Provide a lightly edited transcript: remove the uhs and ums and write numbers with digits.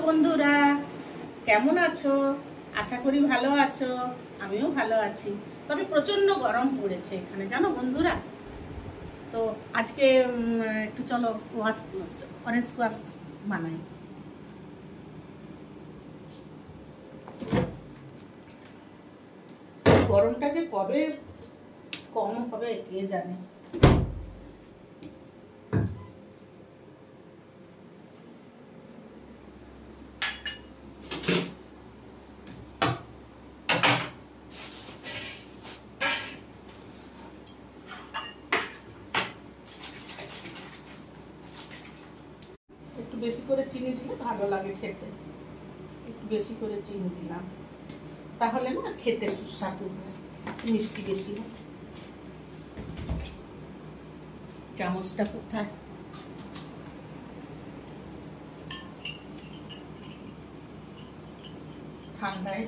বন্ধুরা, কেমন আছো? আশা করি ভালো আছো। আমিও ভালো আছি, তবে প্রচন্ড গরম পড়েছে এখানে, জানো বন্ধুরা। তো আজকে একটু চলো অরেঞ্জ স্কোয়াশ বানাই। গরমটা যে কবে কম হবে কে জানে। একটু বেশি করে চিনি দিলে ভালো লাগে খেতে। একটু বেশি করে চিনি দিলাম, তাহলে না খেতে সুস্বাদু হয়, মিষ্টি বেশি হয়। চামচটা কোথায়? ঠান্ডায়